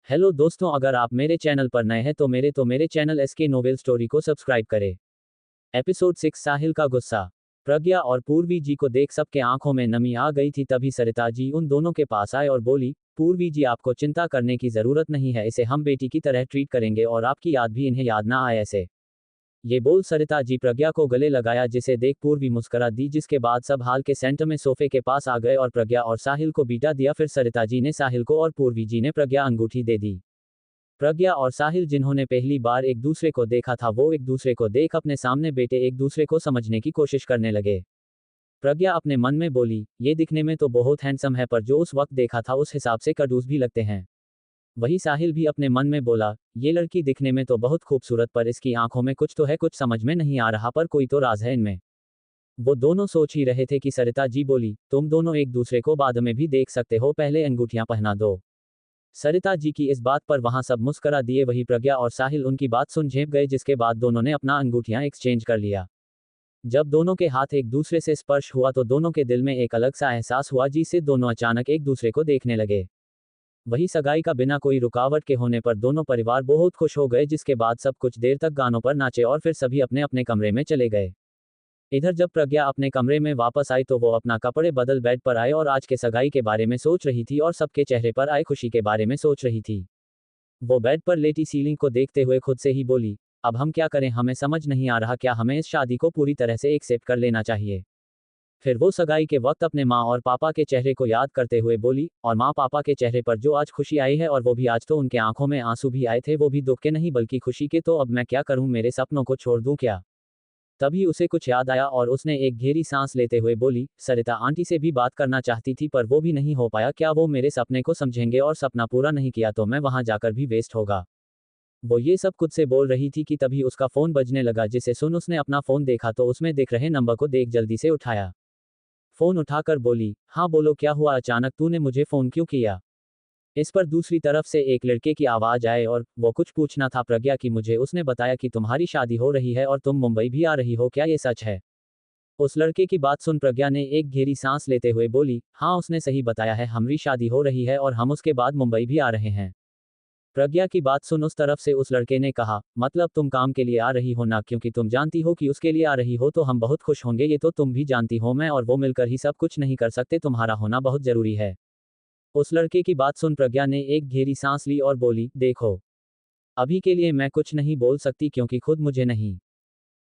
Hello दोस्तों, अगर आप मेरे चैनल पर नए हैं तो मेरे चैनल एसके नोवेल स्टोरी को सब्सक्राइब करें। एपिसोड 6, साहिल का गुस्सा। प्रज्ञा और पूर्वी जी को देख सबके आंखों में नमी आ गई थी। तभी सरिता जी उन दोनों के पास आए और बोली, पूर्वी जी आपको चिंता करने की जरूरत नहीं है, इसे हम बेटी की तरह ट्रीट करेंगे और आपकी याद भी इन्हें याद ना आए ऐसे। ये बोल सरिता जी प्रज्ञा को गले लगाया, जिसे देख पूर्वी मुस्कुरा दी, जिसके बाद सब हाल के सेंटर में सोफे के पास आ गए और प्रज्ञा और साहिल को बीटा दिया। फिर सरिता जी ने साहिल को और पूर्वी जी ने प्रज्ञा अंगूठी दे दी। प्रज्ञा और साहिल जिन्होंने पहली बार एक दूसरे को देखा था, वो एक दूसरे को देख अपने सामने बैठे एक दूसरे को समझने की कोशिश करने लगे। प्रज्ञा अपने मन में बोली, ये दिखने में तो बहुत हैंडसम है, पर जो उस वक्त देखा था उस हिसाब से कंजूस भी लगते हैं। वही साहिल भी अपने मन में बोला, ये लड़की दिखने में तो बहुत खूबसूरत, पर इसकी आंखों में कुछ तो है, कुछ समझ में नहीं आ रहा, पर कोई तो राज है इनमें। वो दोनों सोच ही रहे थे कि सरिता जी बोली, तुम दोनों एक दूसरे को बाद में भी देख सकते हो, पहले अंगूठियां पहना दो। सरिता जी की इस बात पर वहां सब मुस्करा दिए। वही प्रज्ञा और साहिल उनकी बात सुन झेप गए, जिसके बाद दोनों ने अपना अंगूठियां एक्सचेंज कर लिया। जब दोनों के हाथ एक दूसरे से स्पर्श हुआ तो दोनों के दिल में एक अलग सा एहसास हुआ, जिससे दोनों अचानक एक दूसरे को देखने लगे। वही सगाई का बिना कोई रुकावट के होने पर दोनों परिवार बहुत खुश हो गए, जिसके बाद सब कुछ देर तक गानों पर नाचे और फिर सभी अपने अपने कमरे में चले गए। इधर जब प्रज्ञा अपने कमरे में वापस आई तो वो अपना कपड़े बदल बेड पर आए और आज के सगाई के बारे में सोच रही थी और सबके चेहरे पर आए खुशी के बारे में सोच रही थी। वो बेड पर लेटी सीलिंग को देखते हुए खुद से ही बोली, अब हम क्या करें, हमें समझ नहीं आ रहा, क्या हमें इस शादी को पूरी तरह से एक्सेप्ट कर लेना चाहिए। फिर वो सगाई के वक्त अपने माँ और पापा के चेहरे को याद करते हुए बोली, और माँ पापा के चेहरे पर जो आज खुशी आई है, और वो भी आज तो उनके आंखों में आंसू भी आए थे, वो भी दुख के नहीं बल्कि खुशी के। तो अब मैं क्या करूं, मेरे सपनों को छोड़ दूं क्या। तभी उसे कुछ याद आया और उसने एक गहरी सांस लेते हुए बोली, सरिता आंटी से भी बात करना चाहती थी पर वो भी नहीं हो पाया, क्या वो मेरे सपने को समझेंगे, और सपना पूरा नहीं किया तो मैं वहां जाकर भी वेस्ट होगा। वो ये सब खुद से बोल रही थी कि तभी उसका फोन बजने लगा, जिसे सुन उसने अपना फोन देखा तो उसमें दिख रहे नंबर को देख जल्दी से उठाया। फोन उठाकर बोली, हाँ बोलो, क्या हुआ, अचानक तूने मुझे फोन क्यों किया। इस पर दूसरी तरफ से एक लड़के की आवाज आए और वो कुछ पूछना था प्रज्ञा की, मुझे उसने बताया कि तुम्हारी शादी हो रही है और तुम मुंबई भी आ रही हो, क्या ये सच है। उस लड़के की बात सुन प्रज्ञा ने एक गहरी सांस लेते हुए बोली, हाँ उसने सही बताया है, हमारी शादी हो रही है और हम उसके बाद मुंबई भी आ रहे हैं। प्रज्ञा की बात सुन उस तरफ से उस लड़के ने कहा, मतलब तुम काम के लिए आ रही हो ना, क्योंकि तुम जानती हो कि उसके लिए आ रही हो तो हम बहुत खुश होंगे, ये तो तुम भी जानती हो, मैं और वो मिलकर ही सब कुछ नहीं कर सकते, तुम्हारा होना बहुत जरूरी है। उस लड़के की बात सुन प्रज्ञा ने एक गहरी सांस ली और बोली, देखो अभी के लिए मैं कुछ नहीं बोल सकती, क्योंकि खुद मुझे नहीं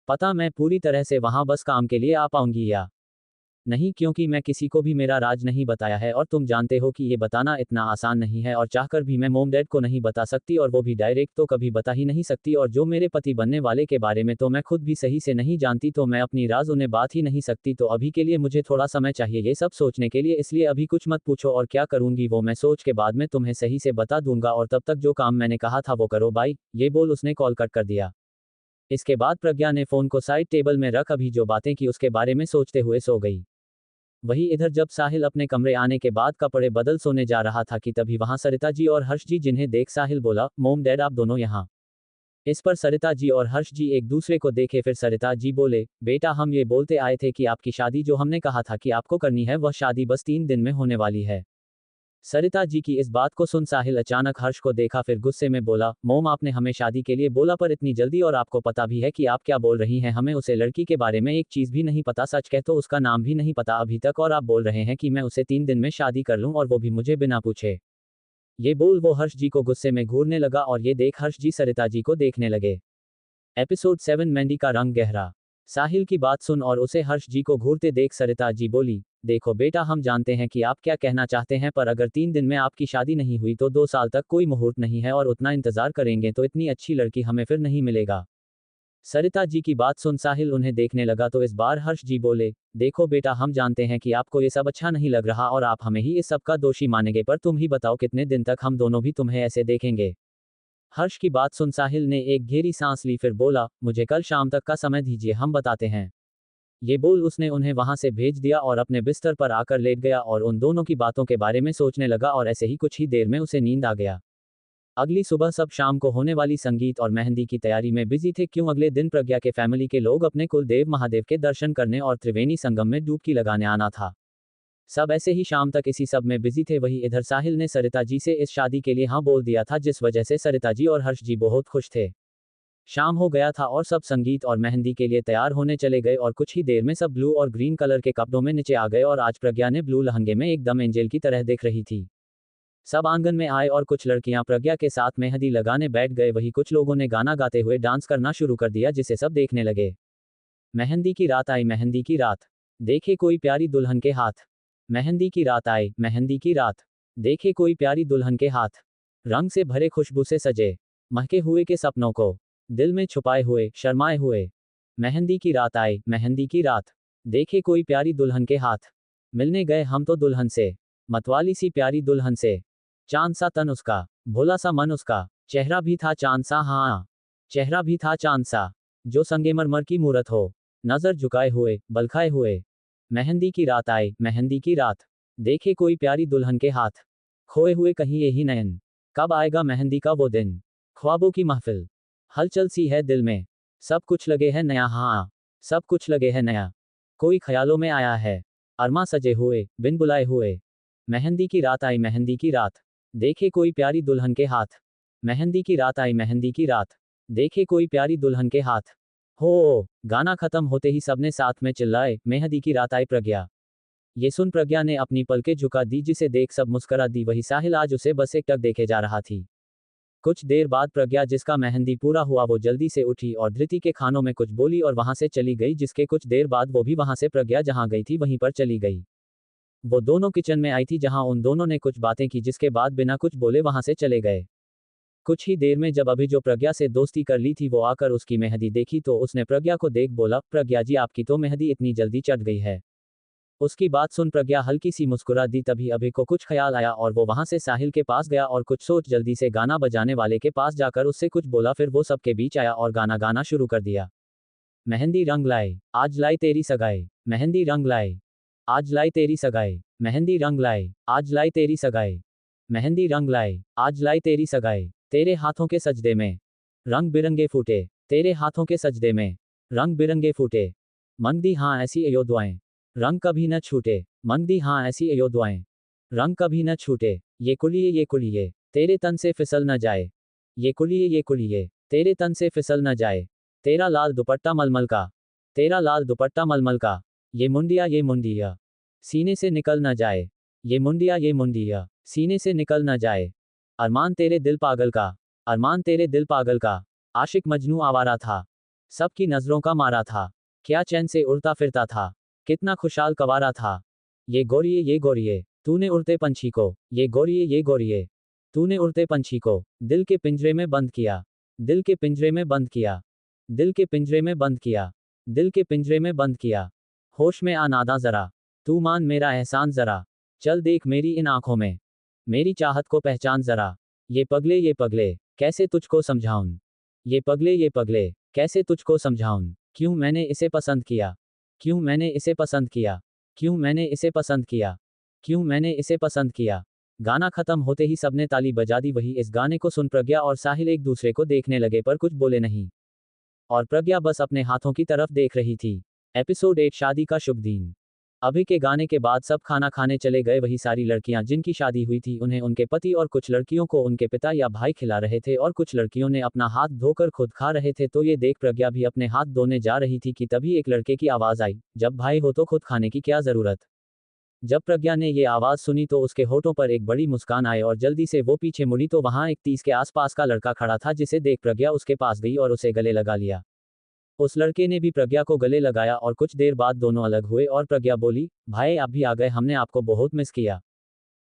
पता मैं पूरी तरह से वहां बस काम के लिए आ पाऊंगी या नहीं, क्योंकि मैं किसी को भी मेरा राज नहीं बताया है और तुम जानते हो कि ये बताना इतना आसान नहीं है, और चाहकर भी मैं मोम डैड को नहीं बता सकती, और वो भी डायरेक्ट तो कभी बता ही नहीं सकती, और जो मेरे पति बनने वाले के बारे में तो मैं खुद भी सही से नहीं जानती, तो मैं अपनी राज उन्हें बात ही नहीं सकती। तो अभी के लिए मुझे थोड़ा समय चाहिए ये सब सोचने के लिए, इसलिए अभी कुछ मत पूछो, और क्या करूंगी वो मैं सोच के बाद में तुम्हें सही से बता दूंगा, और तब तक जो काम मैंने कहा था वो करो, बाय। ये बोल उसने कॉल कट कर दिया। इसके बाद प्रज्ञा ने फोन को साइड टेबल में रख अभी जो बातें की उसके बारे में सोचते हुए सो गई। वही इधर जब साहिल अपने कमरे आने के बाद कपड़े बदल सोने जा रहा था कि तभी वहां सरिता जी और हर्ष जी, जिन्हें देख साहिल बोला, मोम डैड आप दोनों यहाँ। इस पर सरिता जी और हर्ष जी एक दूसरे को देखे, फिर सरिता जी बोले, बेटा हम ये बोलते आए थे कि आपकी शादी जो हमने कहा था कि आपको करनी है, वह शादी बस 3 दिन में होने वाली है। सरिता जी की इस बात को सुन साहिल अचानक हर्ष को देखा, फिर गुस्से में बोला, मोम आपने हमें शादी के लिए बोला पर इतनी जल्दी, और आपको पता भी है कि आप क्या बोल रही हैं, हमें उसे लड़की के बारे में एक चीज भी नहीं पता, सच कह तो उसका नाम भी नहीं पता अभी तक, और आप बोल रहे हैं कि मैं उसे 3 दिन में शादी कर लूं, और वो भी मुझे बिना पूछे। ये बोल वो हर्ष जी को गुस्से में घूरने लगा, और ये देख हर्ष जी सरिता जी को देखने लगे। एपिसोड 7, मेहंदी का रंग गहरा। साहिल की बात सुन और उसे हर्ष जी को घूरते देख सरिता जी बोली, देखो बेटा हम जानते हैं कि आप क्या कहना चाहते हैं, पर अगर 3 दिन में आपकी शादी नहीं हुई तो 2 साल तक कोई मुहूर्त नहीं है, और उतना इंतजार करेंगे तो इतनी अच्छी लड़की हमें फिर नहीं मिलेगा। सरिता जी की बात सुन साहिल उन्हें देखने लगा, तो इस बार हर्ष जी बोले, देखो बेटा हम जानते हैं कि आपको ये सब अच्छा नहीं लग रहा और आप हमें ही इस सब का दोषी मानेंगे, पर तुम ही बताओ कितने दिन तक हम दोनों भी तुम्हें ऐसे देखेंगे। हर्ष की बात सुन साहिल ने एक गहरी सांस ली, फिर बोला, मुझे कल शाम तक का समय दीजिए, हम बताते हैं। ये बोल उसने उन्हें वहां से भेज दिया और अपने बिस्तर पर आकर लेट गया और उन दोनों की बातों के बारे में सोचने लगा, और ऐसे ही कुछ ही देर में उसे नींद आ गया। अगली सुबह सब शाम को होने वाली संगीत और मेहंदी की तैयारी में बिजी थे, क्यों अगले दिन प्रज्ञा के फैमिली के लोग अपने कुल देव महादेव के दर्शन करने और त्रिवेणी संगम में डुबकी लगाने आना था। सब ऐसे ही शाम तक इसी सब में बिजी थे। वही इधर साहिल ने सरिता जी से इस शादी के लिए हाँ बोल दिया था, जिस वजह से सरिता जी और हर्ष जी बहुत खुश थे। शाम हो गया था और सब संगीत और मेहंदी के लिए तैयार होने चले गए और कुछ ही देर में सब ब्लू और ग्रीन कलर के कपड़ों में नीचे आ गए और आज प्रज्ञा ने ब्लू लहंगे में एकदम एंजेल की तरह दिख रही थी। सब आंगन में आए और कुछ लड़कियां प्रज्ञा के साथ मेहंदी लगाने बैठ गए। वही कुछ लोगों ने गाना गाते हुए डांस करना शुरू कर दिया, जिसे सब देखने लगे। मेहंदी की रात आई, मेहंदी की रात, देखे कोई प्यारी दुल्हन के हाथ। मेहंदी की रात आई, मेहंदी की रात, देखे कोई प्यारी दुल्हन के हाथ। रंग से भरे खुशबू से सजे, महके हुए के सपनों को दिल में छुपाए हुए, शर्माए हुए। मेहंदी की रात आई, मेहंदी की रात, देखे कोई प्यारी दुल्हन के हाथ। मिलने गए हम तो दुल्हन से, मतवाली सी प्यारी दुल्हन से। चांद सा तन उसका, भोला सा मन उसका, चेहरा भी था चांद सा, हाँ चेहरा भी था चांद सा, जो संगमरमर की मूरत हो, नजर झुकाए हुए, बलखाए हुए। मेहंदी की रात आई, मेहंदी की रात, देखे कोई प्यारी दुल्हन के हाथ। खोए हुए कहीं यही नयन, कब आएगा मेहंदी का वो दिन। ख्वाबों की महफिल, हलचल सी है दिल में, सब कुछ लगे है नया, हाँ सब कुछ लगे है नया। कोई ख्यालों में आया है, अरमा सजे हुए, बिन बुलाए हुए। मेहंदी की रात आई, मेहंदी की रात, देखे कोई प्यारी दुल्हन के हाथ। मेहंदी की रात आई, मेहंदी की रात, देखे कोई प्यारी दुल्हन के हाथ। हो, गाना खत्म होते ही सबने साथ में चिल्लाए, मेहंदी की रात आई प्रज्ञा। ये सुन प्रज्ञा ने अपनी पलकें झुका दी, जिसे देख सब मुस्कुरा दी। वही साहिल आज उसे बस एकटक देखे जा रहा थी। कुछ देर बाद प्रज्ञा, जिसका मेहंदी पूरा हुआ, वो जल्दी से उठी और धृति के खानों में कुछ बोली और वहां से चली गई। जिसके कुछ देर बाद वो भी वहां से प्रज्ञा जहां गई थी वहीं पर चली गई। वो दोनों किचन में आई थी, जहां उन दोनों ने कुछ बातें की, जिसके बाद बिना कुछ बोले वहां से चले गए। कुछ ही देर में जब अभी जो प्रज्ञा से दोस्ती कर ली थी वो आकर उसकी मेहंदी देखी तो उसने प्रज्ञा को देख बोला, प्रज्ञा जी आपकी तो मेहंदी इतनी जल्दी चढ़ गई है। उसकी बात सुन प्रज्ञा हल्की सी मुस्कुरा दी। तभी अभी को कुछ ख्याल आया और वो वहां से साहिल के पास गया और कुछ सोच जल्दी से गाना बजाने वाले के पास जाकर उससे कुछ बोला। फिर वो सबके बीच आया और गाना गाना शुरू कर दिया। मेहंदी रंग लाए, आज लाई तेरी सगाई, मेहंदी रंग लाए, आज लाई तेरी सगाई, मेहंदी रंग लाए, आज लाई तेरी सगाई, मेहंदी रंग लाए, आज लाई तेरी सगाई। तेरे हाथों के सजदे में रंग बिरंगे फूटे, तेरे हाथों के सजदे में रंग बिरंगे फूटे। मन दी हाँ ऐसी अयो दुआएं, रंग कभी न छूटे, मन दी हाँ ऐसी अयो दुआएं, रंग कभी न छूटे। ये कुलिए तेरे तन से फिसल न जाए, ये कुलिए तेरे तन से फिसल न जाए। तेरा लाल दुपट्टा मलमल का, तेरा लाल दुपट्टा मलमल का, ये मुंडिया सीने से निकल न जाए, ये मुंडिया सीने से निकल न जाए। अरमान तेरे दिल पागल का, अरमान तेरे दिल पागल का, आशिक मजनू आवारा था, सबकी नजरों का मारा था, क्या चैन से उड़ता फिरता था, कितना खुशहाल कवारा था। ये गोरिये तूने उड़ते पंछी को, ये गोरिये तूने उड़ते पंछी को दिल के पिंजरे में बंद किया, दिल के पिंजरे में बंद किया, दिल के पिंजरे में बंद किया, दिल के पिंजरे में बंद किया। होश में आ नादा जरा, तू मान मेरा एहसान जरा, चल देख मेरी इन आंखों में, मेरी चाहत को पहचान जरा। ये पगले कैसे तुझको समझाऊं, ये पगले कैसे तुझको समझाऊं। क्यों मैंने इसे पसंद किया, क्यों मैंने इसे पसंद किया, क्यों मैंने इसे पसंद किया, क्यों मैंने इसे पसंद किया। गाना खत्म होते ही सबने ताली बजा दी। वही इस गाने को सुन प्रज्ञा और साहिल एक दूसरे को देखने लगे पर कुछ बोले नहीं, और प्रज्ञा बस अपने हाथों की तरफ देख रही थी। एपिसोड 8 शादी का शुभ दिन। अभी के गाने के बाद सब खाना खाने चले गए। वही सारी लड़कियां जिनकी शादी हुई थी उन्हें उनके पति और कुछ लड़कियों को उनके पिता या भाई खिला रहे थे और कुछ लड़कियों ने अपना हाथ धोकर खुद खा रहे थे। तो ये देख प्रज्ञा भी अपने हाथ धोने जा रही थी कि तभी एक लड़के की आवाज आई, जब भाई हो तो खुद खाने की क्या जरूरत। जब प्रज्ञा ने ये आवाज सुनी तो उसके होठों पर एक बड़ी मुस्कान आई और जल्दी से वो पीछे मुड़ी तो वहां एक 30 के आसपास का लड़का खड़ा था, जिसे देख प्रज्ञा उसके पास गई और उसे गले लगा लिया। उस लड़के ने भी प्रज्ञा को गले लगाया और कुछ देर बाद दोनों अलग हुए और प्रज्ञा बोली, भाई आप भी आ गए, हमने आपको बहुत मिस किया।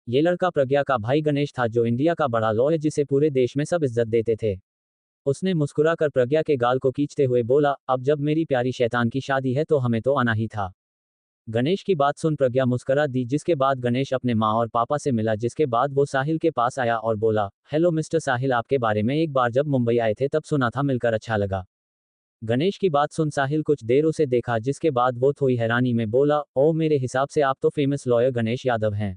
ये लड़का प्रज्ञा का भाई गणेश था, जो इंडिया का बड़ा लॉयर जिसे पूरे देश में सब इज्जत देते थे। उसने मुस्कुराकर प्रज्ञा के गाल को खींचते हुए बोला, अब जब मेरी प्यारी शैतान की शादी है तो हमें तो आना ही था। गणेश की बात सुन प्रज्ञा मुस्कुरा दी, जिसके बाद गणेश अपने माँ और पापा से मिला। जिसके बाद वो साहिल के पास आया और बोला, हेलो मिस्टर साहिल, आपके बारे में एक बार जब मुंबई आए थे तब सुना था, मिलकर अच्छा लगा। गणेश की बात सुन साहिल कुछ देर उसे देखा, जिसके बाद वो थोड़ी हैरानी में बोला, ओ मेरे हिसाब से आप तो फेमस लॉयर गणेश यादव हैं।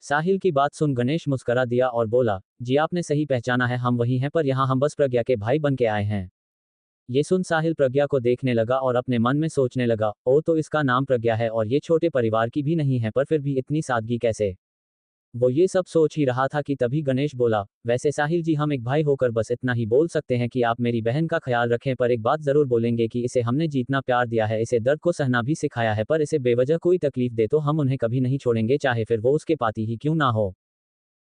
साहिल की बात सुन गणेश मुस्कुरा दिया और बोला, जी आपने सही पहचाना है, हम वही हैं, पर यहाँ हम बस प्रज्ञा के भाई बन के आए हैं। ये सुन साहिल प्रज्ञा को देखने लगा और अपने मन में सोचने लगा, ओ तो इसका नाम प्रज्ञा है और ये छोटे परिवार की भी नहीं है, पर फिर भी इतनी सादगी कैसे। वो ये सब सोच ही रहा था कि तभी गणेश बोला, वैसे साहिल जी हम एक भाई होकर बस इतना ही बोल सकते हैं कि आप मेरी बहन का ख्याल रखें, पर एक बात जरूर बोलेंगे कि इसे हमने जितना प्यार दिया है, इसे दर्द को सहना भी सिखाया है, पर इसे बेवजह कोई तकलीफ दे तो हम उन्हें कभी नहीं छोड़ेंगे, चाहे फिर वो उसके पाती ही क्यों ना हो।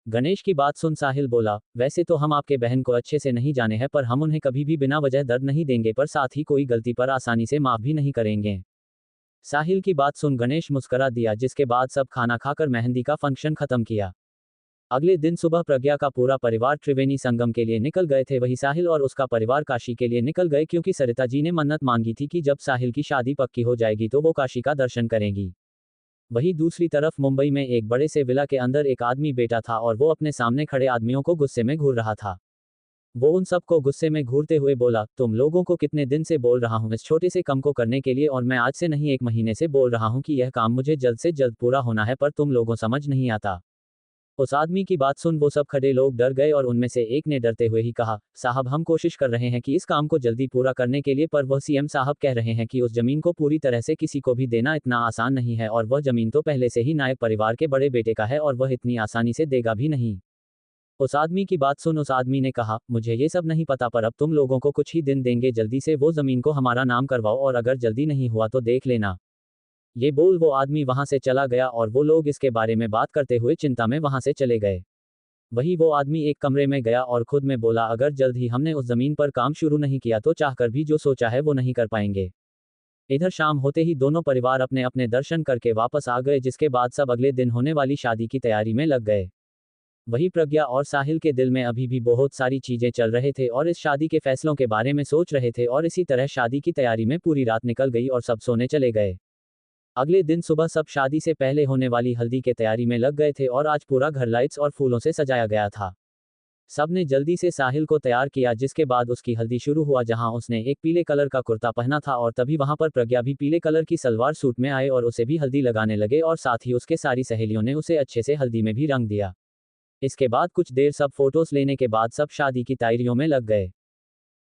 गणेश की बात सुन साहिल बोला, वैसे तो हम आपके बहन को अच्छे से नहीं जाने हैं, पर हम उन्हें कभी भी बिना वजह दर्द नहीं देंगे, पर साथ ही कोई गलती पर आसानी से माफ भी नहीं करेंगे। साहिल की बात सुन गणेश मुस्करा दिया, जिसके बाद सब खाना खाकर मेहंदी का फंक्शन खत्म किया। अगले दिन सुबह प्रज्ञा का पूरा परिवार त्रिवेणी संगम के लिए निकल गए थे, वही साहिल और उसका परिवार काशी के लिए निकल गए, क्योंकि सरिता जी ने मन्नत मांगी थी कि जब साहिल की शादी पक्की हो जाएगी तो वो काशी का दर्शन करेंगी। वहीं दूसरी तरफ मुंबई में एक बड़े से विला के अंदर एक आदमी बैठा था और वो अपने सामने खड़े आदमियों को गुस्से में घूर रहा था। वो उन सबको गुस्से में घूरते हुए बोला, तुम लोगों को कितने दिन से बोल रहा हूँ इस छोटे से काम को करने के लिए, और मैं आज से नहीं 1 महीने से बोल रहा हूँ कि यह काम मुझे जल्द से जल्द पूरा होना है, पर तुम लोगों समझ नहीं आता। उस आदमी की बात सुन वो सब खड़े लोग डर गए और उनमें से एक ने डरते हुए ही कहा, साहब हम कोशिश कर रहे हैं कि इस काम को जल्दी पूरा करने के लिए, पर वह सीएम साहब कह रहे हैं कि उस जमीन को पूरी तरह से किसी को भी देना इतना आसान नहीं है, और वह जमीन तो पहले से ही नायक परिवार के बड़े बेटे का है और वह इतनी आसानी से देगा भी नहीं। उस आदमी की बात सुन उस आदमी ने कहा, मुझे ये सब नहीं पता, पर अब तुम लोगों को कुछ ही दिन देंगे, जल्दी से वो जमीन को हमारा नाम करवाओ, और अगर जल्दी नहीं हुआ तो देख लेना। ये बोल वो आदमी वहां से चला गया और वो लोग इसके बारे में बात करते हुए चिंता में वहां से चले गए। वही वो आदमी एक कमरे में गया और खुद में बोला, अगर जल्द ही हमने उस जमीन पर काम शुरू नहीं किया तो चाहकर भी जो सोचा है वो नहीं कर पाएंगे। इधर शाम होते ही दोनों परिवार अपने अपने दर्शन करके वापस आ गए, जिसके बाद सब अगले दिन होने वाली शादी की तैयारी में लग गए। वही प्रज्ञा और साहिल के दिल में अभी भी बहुत सारी चीजें चल रहे थे और इस शादी के फैसलों के बारे में सोच रहे थे, और इसी तरह शादी की तैयारी में पूरी रात निकल गई और सब सोने चले गए। अगले दिन सुबह सब शादी से पहले होने वाली हल्दी के तैयारी में लग गए थे और आज पूरा घर लाइट्स और फूलों से सजाया गया था। सब ने जल्दी से साहिल को तैयार किया, जिसके बाद उसकी हल्दी शुरू हुआ, जहां उसने एक पीले कलर का कुर्ता पहना था, और तभी वहां पर प्रज्ञा भी पीले कलर की सलवार सूट में आए और उसे भी हल्दी लगाने लगे, और साथ ही उसके सारी सहेलियों ने उसे अच्छे से हल्दी में भी रंग दिया। इसके बाद कुछ देर सब फोटोज लेने के बाद सब शादी की तैयारियों में लग गए।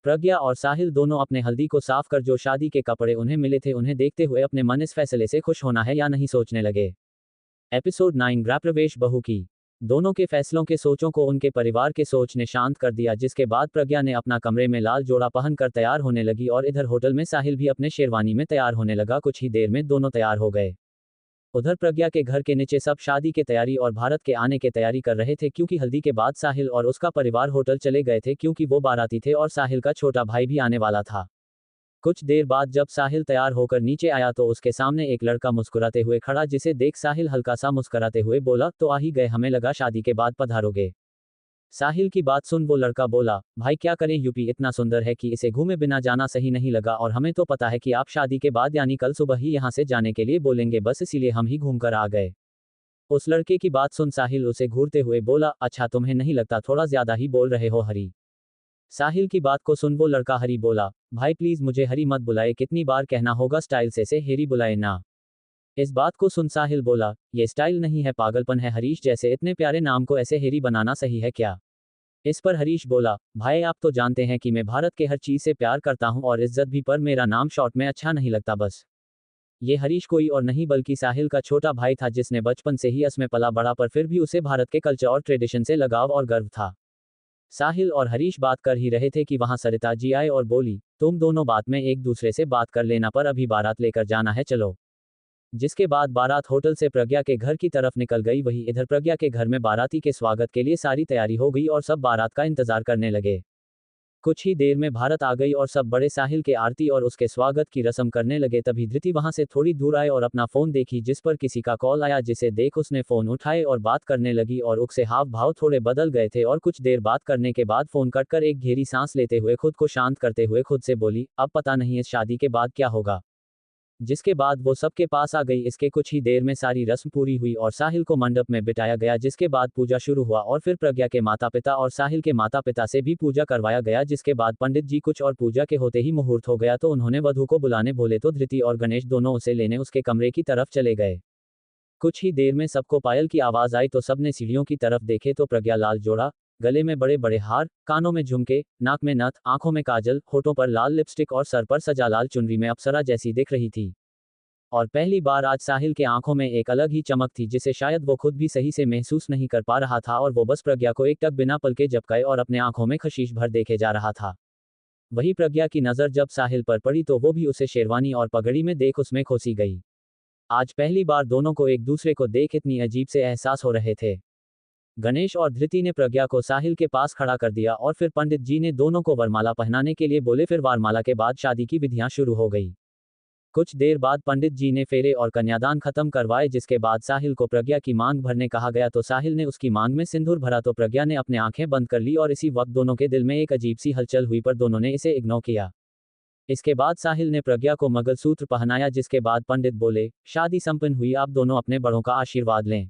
प्रज्ञा और साहिल दोनों अपने हल्दी को साफ कर जो शादी के कपड़े उन्हें मिले थे उन्हें देखते हुए अपने मन इस फैसले से खुश होना है या नहीं सोचने लगे। एपिसोड 9 गृहप्रवेश बहू की। दोनों के फैसलों के सोचों को उनके परिवार के सोच ने शांत कर दिया, जिसके बाद प्रज्ञा ने अपना कमरे में लाल जोड़ा पहनकर तैयार होने लगी और इधर होटल में साहिल भी अपने शेरवानी में तैयार होने लगा। कुछ ही देर में दोनों तैयार हो गए। उधर प्रज्ञा के घर के नीचे सब शादी की तैयारी और भारत के आने की तैयारी कर रहे थे, क्योंकि हल्दी के बाद साहिल और उसका परिवार होटल चले गए थे, क्योंकि वो बाराती थे और साहिल का छोटा भाई भी आने वाला था। कुछ देर बाद जब साहिल तैयार होकर नीचे आया तो उसके सामने एक लड़का मुस्कुराते हुए खड़ा, जिसे देख साहिल हल्का सा मुस्कुराते हुए बोला, तो आ ही गए, हमें लगा शादी के बाद पधारोगे। साहिल की बात सुन वो लड़का बोला, भाई क्या करें, यूपी इतना सुंदर है कि इसे घूमे बिना जाना सही नहीं लगा, और हमें तो पता है कि आप शादी के बाद यानी कल सुबह ही यहाँ से जाने के लिए बोलेंगे, बस इसीलिए हम ही घूम कर आ गए। उस लड़के की बात सुन साहिल उसे घूरते हुए बोला, अच्छा तुम्हें नहीं लगता थोड़ा ज्यादा ही बोल रहे हो हरी। साहिल की बात को सुन वो लड़का हरी बोला, भाई प्लीज मुझे हरी मत बुलाए, कितनी बार कहना होगा, स्टाइल से हेरी बुलाए ना। इस बात को सुन साहिल बोला, ये स्टाइल नहीं है, पागलपन है, हरीश जैसे इतने प्यारे नाम को ऐसे हेरी बनाना सही है क्या। इस पर हरीश बोला, भाई आप तो जानते हैं कि मैं भारत के हर चीज से प्यार करता हूं और इज्जत भी, पर मेरा नाम शॉर्ट में अच्छा नहीं लगता बस। ये हरीश कोई और नहीं बल्कि साहिल का छोटा भाई था, जिसने बचपन से ही इसमें पला बड़ा, पर फिर भी उसे भारत के कल्चर और ट्रेडिशन से लगाव और गर्व था। साहिल और हरीश बात कर ही रहे थे कि वहां सरिता जी आए और बोली, तुम दोनों बात में एक दूसरे से बात कर लेना, पर अभी बारात लेकर जाना है, चलो। जिसके बाद बारात होटल से प्रज्ञा के घर की तरफ निकल गई। वही इधर प्रज्ञा के घर में बाराती के स्वागत के लिए सारी तैयारी हो गई और सब बारात का इंतजार करने लगे। कुछ ही देर में भारत आ गई और सब बड़े साहिल के आरती और उसके स्वागत की रस्म करने लगे। तभी धृति वहां से थोड़ी दूर आए और अपना फोन देखी, जिस पर किसी का कॉल आया, जिसे देख उसने फोन उठाए और बात करने लगी, और उसके हाव भाव थोड़े बदल गए थे, और कुछ देर बात करने के बाद फोन कट कर एक गहरी सांस लेते हुए खुद को शांत करते हुए खुद से बोली, अब पता नहीं इस शादी के बाद क्या होगा। जिसके बाद वो सबके पास आ गई। इसके कुछ ही देर में सारी रस्म पूरी हुई और साहिल को मंडप में बिठाया गया, जिसके बाद पूजा शुरू हुआ और फिर प्रज्ञा के माता पिता और साहिल के माता पिता से भी पूजा करवाया गया। जिसके बाद पंडित जी कुछ और पूजा के होते ही मुहूर्त हो गया, तो उन्होंने वधू को बुलाने बोले, तो धृति और गणेश दोनों उसे लेने उसके कमरे की तरफ चले गए। कुछ ही देर में सबको पायल की आवाज आई तो सबने सीढ़ियों की तरफ देखे तो प्रज्ञा लाल जोड़ा गले में बड़े बड़े हार, कानों में झुमके, नाक में नथ, आंखों में काजल, होठों पर लाल लिपस्टिक और सर पर सजा लाल चुनरी में अप्सरा जैसी दिख रही थी। और पहली बार आज साहिल के आंखों में एक अलग ही चमक थी जिसे शायद वो खुद भी सही से महसूस नहीं कर पा रहा था, और वो बस प्रज्ञा को एक टक बिना पलके झपकाए और अपने आंखों में खशीश भर देखे जा रहा था। वही प्रज्ञा की नज़र जब साहिल पर पड़ी तो वो भी उसे शेरवानी और पगड़ी में देख उसमें खोसी गई। आज पहली बार दोनों को एक दूसरे को देख इतनी अजीब से एहसास हो रहे थे। गणेश और धृति ने प्रज्ञा को साहिल के पास खड़ा कर दिया और फिर पंडित जी ने दोनों को वरमाला पहनाने के लिए बोले। फिर वरमाला के बाद शादी की विधियां शुरू हो गई। कुछ देर बाद पंडित जी ने फेरे और कन्यादान खत्म करवाए, जिसके बाद साहिल को प्रज्ञा की मांग भरने कहा गया तो साहिल ने उसकी मांग में सिंदूर भरा तो प्रज्ञा ने अपने आंखें बंद कर ली और इसी वक्त दोनों के दिल में एक अजीब सी हलचल हुई, पर दोनों ने इसे इग्नोर किया। इसके बाद साहिल ने प्रज्ञा को मंगलसूत्र पहनाया, जिसके बाद पंडित बोले, शादी संपन्न हुई, आप दोनों अपने बड़ों का आशीर्वाद लें।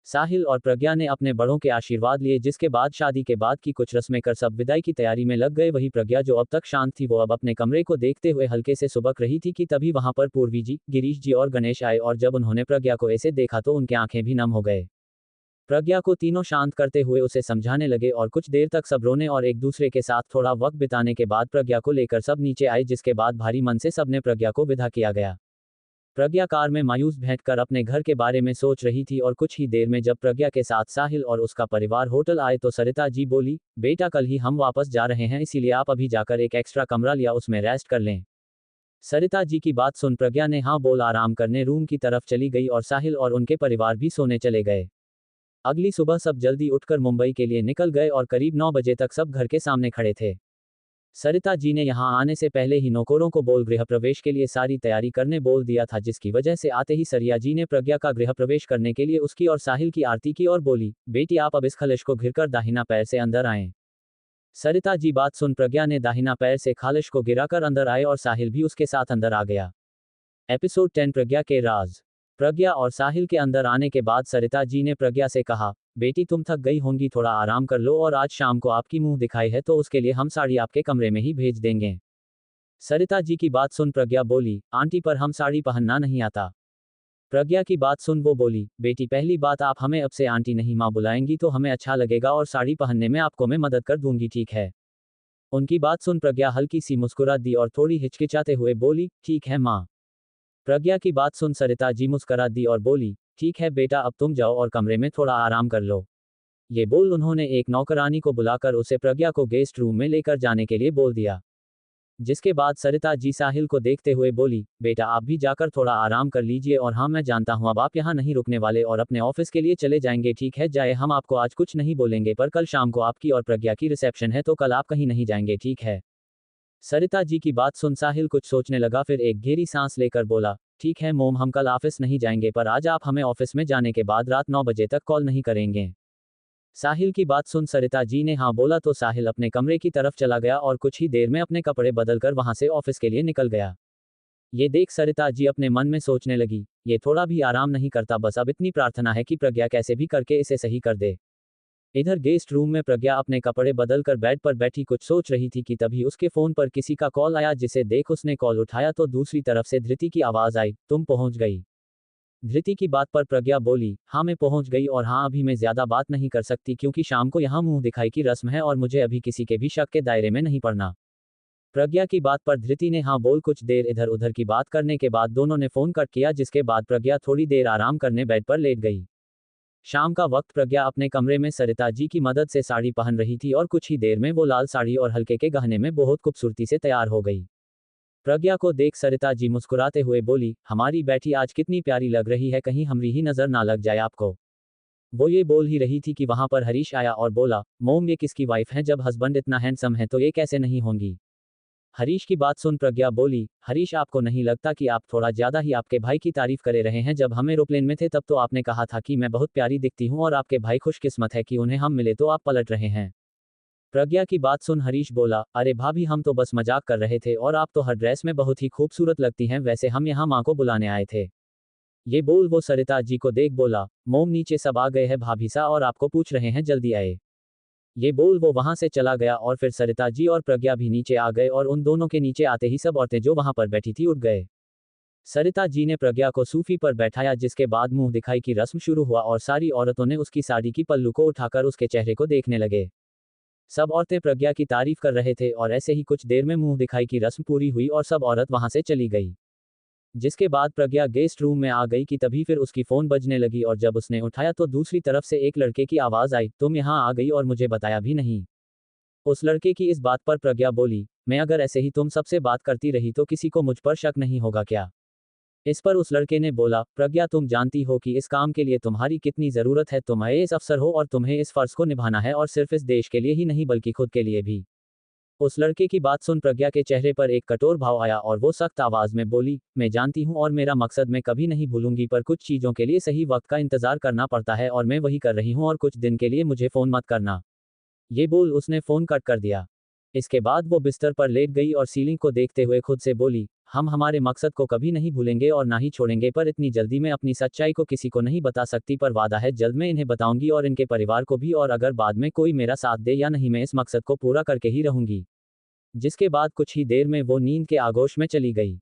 साहिल और प्रज्ञा ने अपने बड़ों के आशीर्वाद लिए, जिसके बाद शादी के बाद की कुछ रस्में कर सब विदाई की तैयारी में लग गए। वही प्रज्ञा जो अब तक शांत थी वो अब अपने कमरे को देखते हुए हल्के से सुबक रही थी कि तभी वहां पर पूर्वी जी, गिरीश जी और गणेश आए, और जब उन्होंने प्रज्ञा को ऐसे देखा तो उनकी आंखें भी नम हो गए। प्रज्ञा को तीनों शांत करते हुए उसे समझाने लगे और कुछ देर तक सब रोने और एक दूसरे के साथ थोड़ा वक्त बिताने के बाद प्रज्ञा को लेकर सब नीचे आए, जिसके बाद भारी मन से सबने प्रज्ञा को विदा किया गया। प्रज्ञा कार में मायूस बैठकर अपने घर के बारे में सोच रही थी और कुछ ही देर में जब प्रज्ञा के साथ साहिल और उसका परिवार होटल आए तो सरिता जी बोली, बेटा कल ही हम वापस जा रहे हैं, इसीलिए आप अभी जाकर एक एक्स्ट्रा कमरा लिया उसमें रेस्ट कर लें। सरिता जी की बात सुन प्रज्ञा ने हाँ बोल आराम करने रूम की तरफ चली गई और साहिल और उनके परिवार भी सोने चले गए। अगली सुबह सब जल्दी उठकर मुंबई के लिए निकल गए और करीब 9 बजे तक सब घर के सामने खड़े थे। सरिता जी ने यहां आने से पहले ही नौकरों को बोल गृह प्रवेश के लिए सारी तैयारी करने बोल दिया था, जिसकी वजह से आते ही सरिया जी ने प्रज्ञा का गृह प्रवेश करने के लिए उसकी और साहिल की आरती की और बोली, बेटी आप अब इस खलिश को घिरकर दाहिना पैर से अंदर आएं। सरिता जी बात सुन प्रज्ञा ने दाहिना पैर से खालिश को गिराकर अंदर आए और साहिल भी उसके साथ अंदर आ गया। एपिसोड 10 प्रज्ञा के राज। प्रज्ञा और साहिल के अंदर आने के बाद सरिता जी ने प्रज्ञा से कहा, बेटी तुम थक गई होंगी, थोड़ा आराम कर लो, और आज शाम को आपकी मुंह दिखाई है तो उसके लिए हम साड़ी आपके कमरे में ही भेज देंगे। सरिता जी की बात सुन प्रज्ञा बोली, आंटी पर हम साड़ी पहनना नहीं आता। प्रज्ञा की बात सुन वो बोली, बेटी पहली बात आप हमें अब से आंटी नहीं माँ बुलाएंगी तो हमें अच्छा लगेगा, और साड़ी पहनने में आपको मैं मदद कर दूंगी, ठीक है। उनकी बात सुन प्रज्ञा हल्की सी मुस्कुरा दी और थोड़ी हिचकिचाते हुए बोली, ठीक है माँ। प्रज्ञा की बात सुन सरिता जी मुस्कुरा दी और बोली, ठीक है बेटा अब तुम जाओ और कमरे में थोड़ा आराम कर लो। ये बोल उन्होंने एक नौकरानी को बुलाकर उसे प्रज्ञा को गेस्ट रूम में लेकर जाने के लिए बोल दिया। जिसके बाद सरिता जी साहिल को देखते हुए बोली, बेटा आप भी जाकर थोड़ा आराम कर लीजिए, और हाँ मैं जानता हूँ अब आप यहाँ नहीं रुकने वाले और अपने ऑफिस के लिए चले जाएंगे, ठीक है जाए, हम आपको आज कुछ नहीं बोलेंगे, पर कल शाम को आपकी और प्रज्ञा की रिसेप्शन है तो कल आप कहीं नहीं जाएंगे, ठीक है। सरिता जी की बात सुन साहिल कुछ सोचने लगा, फिर एक गहरी सांस लेकर बोला, ठीक है मोम हम कल ऑफिस नहीं जाएंगे, पर आज आप हमें ऑफिस में जाने के बाद रात 9 बजे तक कॉल नहीं करेंगे। साहिल की बात सुन सरिता जी ने हाँ बोला तो साहिल अपने कमरे की तरफ चला गया और कुछ ही देर में अपने कपड़े बदलकर वहां से ऑफिस के लिए निकल गया। ये देख सरिता जी अपने मन में सोचने लगी, ये थोड़ा भी आराम नहीं करता, बस अब इतनी प्रार्थना है कि प्रज्ञा कैसे भी करके इसे सही कर दे। इधर गेस्ट रूम में प्रज्ञा अपने कपड़े बदलकर बेड पर बैठी कुछ सोच रही थी कि तभी उसके फोन पर किसी का कॉल आया, जिसे देख उसने कॉल उठाया तो दूसरी तरफ से धृति की आवाज आई, तुम पहुंच गई। धृति की बात पर प्रज्ञा बोली, हाँ मैं पहुंच गई, और हाँ अभी मैं ज्यादा बात नहीं कर सकती क्योंकि शाम को यहाँ मुंह दिखाई की रस्म है और मुझे अभी किसी के भी शक के दायरे में नहीं पड़ना। प्रज्ञा की बात पर धृति ने हाँ बोल कुछ देर इधर उधर की बात करने के बाद दोनों ने फोन कट किया, जिसके बाद प्रज्ञा थोड़ी देर आराम करने बेड पर लेट गई। शाम का वक्त प्रज्ञा अपने कमरे में सरिता जी की मदद से साड़ी पहन रही थी और कुछ ही देर में वो लाल साड़ी और हल्के के गहने में बहुत खूबसूरती से तैयार हो गई। प्रज्ञा को देख सरिता जी मुस्कुराते हुए बोली, हमारी बेटी आज कितनी प्यारी लग रही है, कहीं हमरी ही नजर ना लग जाए आपको। वो ये बोल ही रही थी कि वहां पर हरीश आया और बोला, मोम ये किसकी वाइफ है, जब हस्बैंड इतना हैंडसम है तो ये कैसे नहीं होंगी। हरीश की बात सुन प्रज्ञा बोली, हरीश आपको नहीं लगता कि आप थोड़ा ज्यादा ही आपके भाई की तारीफ करे रहे हैं, जब हम एरोप्लेन में थे तब तो आपने कहा था कि मैं बहुत प्यारी दिखती हूँ और आपके भाई खुशकिस्मत है कि उन्हें हम मिले तो आप पलट रहे हैं। प्रज्ञा की बात सुन हरीश बोला, अरे भाभी हम तो बस मजाक कर रहे थे, और आप तो हर ड्रेस में बहुत ही खूबसूरत लगती हैं, वैसे हम यहाँ माँ को बुलाने आए थे। ये बोल वो सरिता जी को देख बोला, मोम नीचे सब आ गए हैं भाभी सा और आपको पूछ रहे हैं, जल्दी आए। ये बोल वो वहां से चला गया और फिर सरिता जी और प्रज्ञा भी नीचे आ गए और उन दोनों के नीचे आते ही सब औरतें जो वहां पर बैठी थी उठ गए। सरिता जी ने प्रज्ञा को सूफी पर बैठाया, जिसके बाद मुंह दिखाई की रस्म शुरू हुआ और सारी औरतों ने उसकी साड़ी की पल्लू को उठाकर उसके चेहरे को देखने लगे। सब औरतें प्रज्ञा की तारीफ कर रहे थे और ऐसे ही कुछ देर में मुंह दिखाई की रस्म पूरी हुई और सब औरत वहां से चली गई। जिसके बाद प्रज्ञा गेस्ट रूम में आ गई कि तभी फिर उसकी फोन बजने लगी और जब उसने उठाया तो दूसरी तरफ से एक लड़के की आवाज आई, तुम यहाँ आ गई और मुझे बताया भी नहीं। उस लड़के की इस बात पर प्रज्ञा बोली, मैं अगर ऐसे ही तुम सबसे बात करती रही तो किसी को मुझ पर शक नहीं होगा क्या? इस पर उस लड़के ने बोला, प्रज्ञा तुम जानती हो कि इस काम के लिए तुम्हारी कितनी ज़रूरत है, तुम आईएएस अफसर हो और तुम्हें इस फर्ज को निभाना है और सिर्फ इस देश के लिए ही नहीं बल्कि खुद के लिए भी। उस लड़के की बात सुन प्रज्ञा के चेहरे पर एक कठोर भाव आया और वो सख्त आवाज में बोली, मैं जानती हूँ और मेरा मकसद मैं कभी नहीं भूलूंगी, पर कुछ चीज़ों के लिए सही वक्त का इंतजार करना पड़ता है और मैं वही कर रही हूँ और कुछ दिन के लिए मुझे फ़ोन मत करना। ये बोल उसने फ़ोन कट कर दिया। इसके बाद वो बिस्तर पर लेट गई और सीलिंग को देखते हुए खुद से बोली, हम हमारे मकसद को कभी नहीं भूलेंगे और ना ही छोड़ेंगे, पर इतनी जल्दी मैं अपनी सच्चाई को किसी को नहीं बता सकती, पर वादा है जल्द मैं इन्हें बताऊंगी और इनके परिवार को भी, और अगर बाद में कोई मेरा साथ दे या नहीं मैं इस मकसद को पूरा करके ही रहूंगी। जिसके बाद कुछ ही देर में वो नींद के आगोश में चली गई।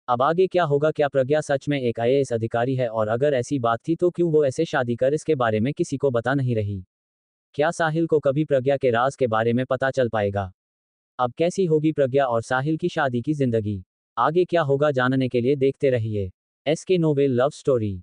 अब आगे क्या होगा? क्या प्रज्ञा सच में एक आईएएस अधिकारी है? और अगर ऐसी बात थी तो क्यों वो ऐसे शादी कर इसके बारे में किसी को बता नहीं रही? क्या साहिल को कभी प्रज्ञा के राज के बारे में पता चल पाएगा? अब कैसी होगी प्रज्ञा और साहिल की शादी की जिंदगी? आगे क्या होगा जानने के लिए देखते रहिए एसके नोवेल लव स्टोरी।